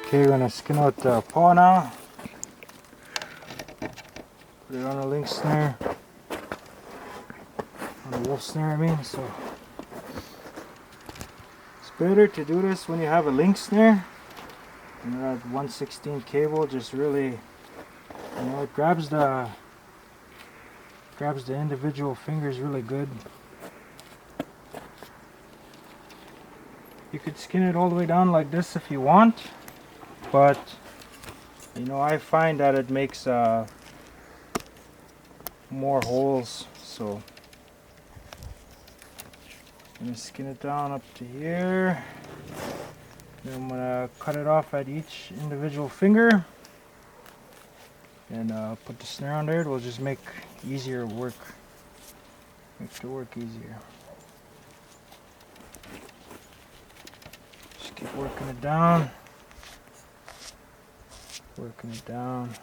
Okay, we're gonna skin out the paw now. Put it on a link snare. On a wolf snare, I mean. So it's better to do this when you have a link snare. And that 1/16 cable just really, it grabs the individual fingers really good. You could skin it all the way down like this if you want, but I find that it makes more holes, so I'm gonna skin it down up to here. Then I'm gonna cut it off at each individual finger and put the snare on there. It will just make easier work. Makes the work easier. Just keep working it down. Working it down.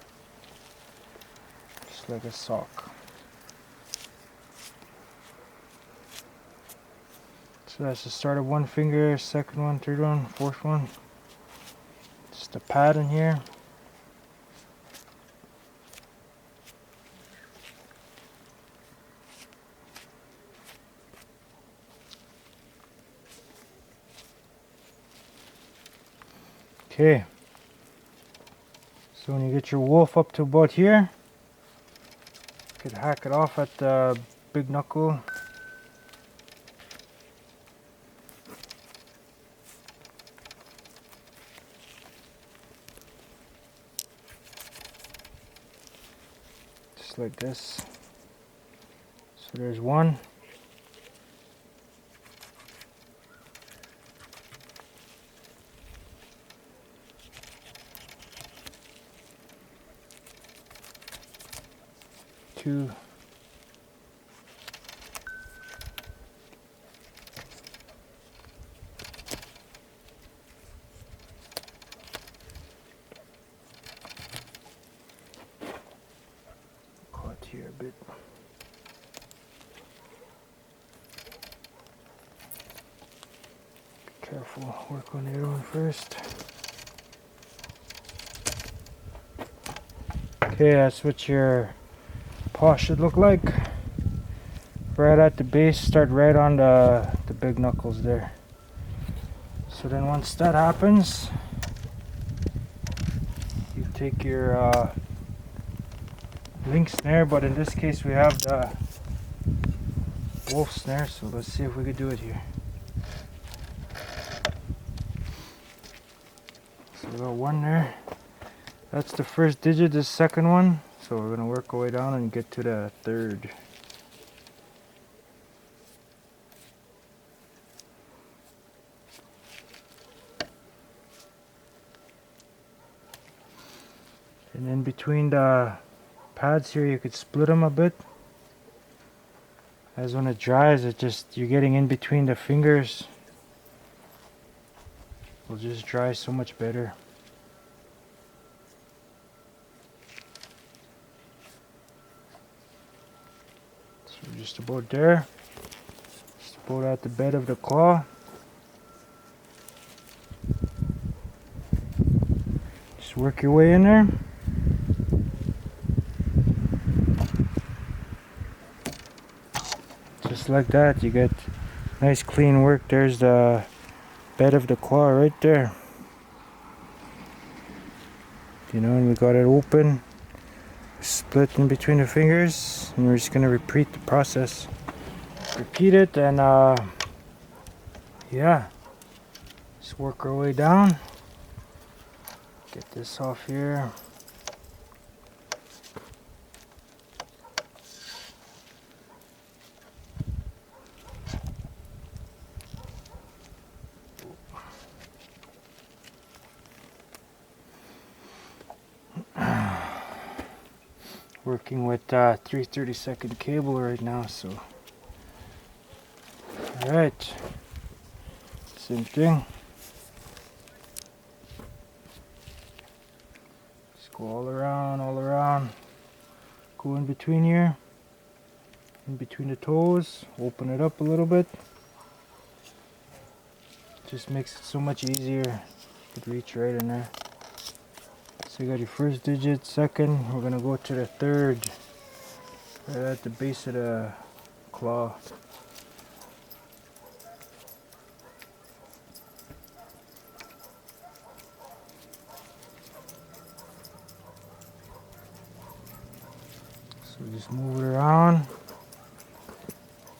Just like a sock. So that's the start of one finger, second one, third one, fourth one. Just a pad in here. Okay. So when you get your wolf up to about here, you could hack it off at the big knuckle. Just like this. So there's one. Two. Caught here a bit. Be careful, work on the other one first. Okay, that's what your paw should look like. Right at the base, start right on the big knuckles there. So then once that happens, you take your link snare, but in this case we have the wolf snare, so let's see if we could do it here. So we got one there. That's the first digit, the second one. So we're gonna work our way down and get to the third. And in between the pads here, you could split them a bit. As when it dries, you're getting in between the fingers. It'll just dry so much better. So just about there. Just about at the bed of the claw. Just work your way in there. Just like that, you get nice clean work. There's the bed of the claw right there. And we got it open, split in between the fingers, and we're just gonna repeat the process. Repeat it, and yeah, just work our way down. Get this off here. Working with 3/32 cable right now, so alright, same thing. Just go all around, go in between here, in between the toes, open it up a little bit. Just makes it so much easier to reach right in there. So you got your first digit, second, we're gonna go to the third, right at the base of the claw. So just move it around,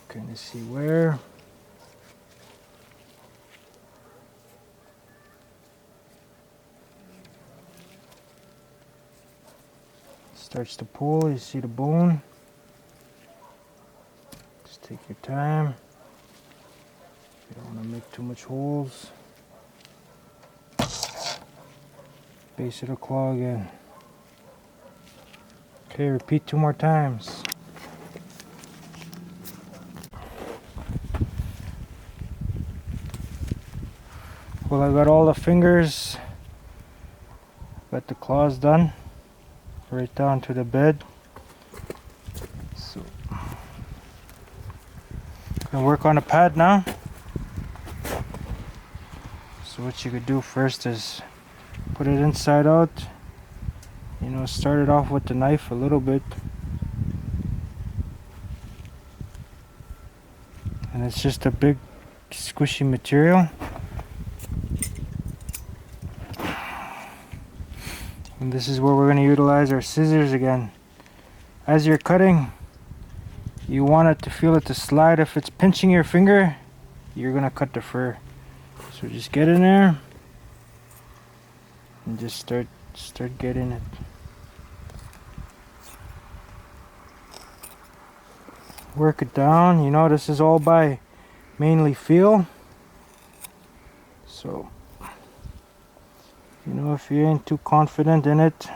kind of see where. Starts to pull, you see the bone. Just take your time. You don't want to make too much holes. Base of the claw again. Okay, repeat 2 more times. Well, I got all the fingers, got the claws done, right down to the bed. So, gonna work on the pad now. So what you could do first is put it inside out. You know, start it off with the knife a little bit. And it's just a big squishy material. And this is where we're going to utilize our scissors again. As you're cutting, you want it to feel it to slide. If it's pinching your finger, you're going to cut the fur. So just get in there and just start getting it. Work it down. You know, this is all by mainly feel. So, you know, if you ain't too confident in it,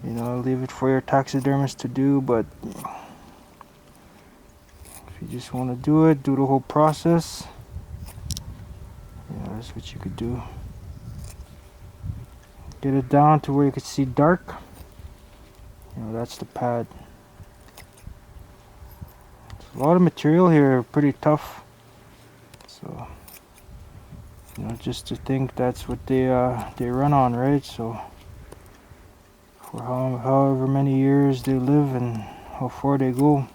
you know, leave it for your taxidermist to do. But if you just want to do it, do the whole process, yeah, that's what you could do. Get it down to where you can see dark. You know, that's the pad. A lot of material here, pretty tough. So, you know, just to think that's what they run on, right? So, for however many years they live and how far they go.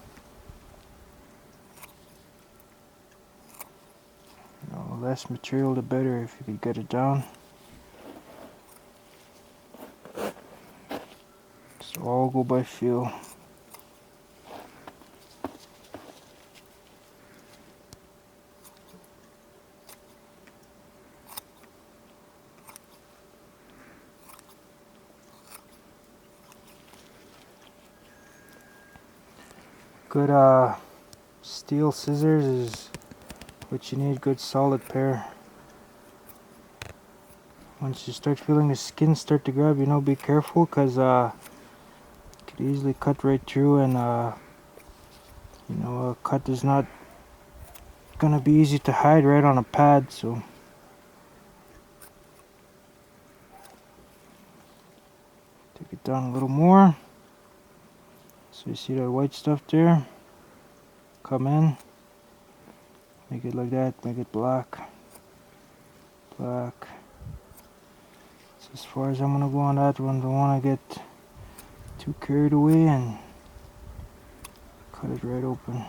You know, less material the better if you could get it down. So all go by feel. Good steel scissors is what you need, good solid pair. Once you start feeling the skin start to grab, you know, be careful, because it could easily cut right through, and you know, a cut is not gonna be easy to hide right on a pad. So take it down a little more. So you see that white stuff there? Come in, make it like that, make it black, black. So as far as I'm gonna go on that one, don't want to get too carried away and cut it right open.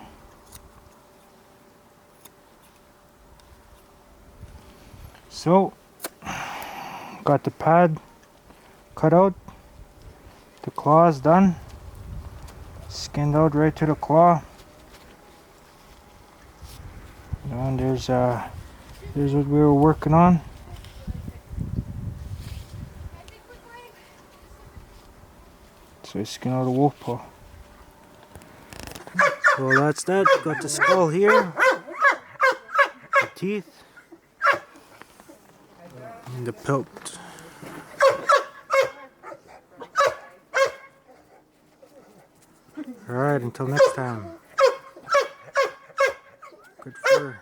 So, got the pad cut out, the claws done, skinned out right to the claw. And there's what we were working on. So I skin out a wolf paw. So that's that. Got the skull here, the teeth, and the pelt. Alright, until next time. Good fur.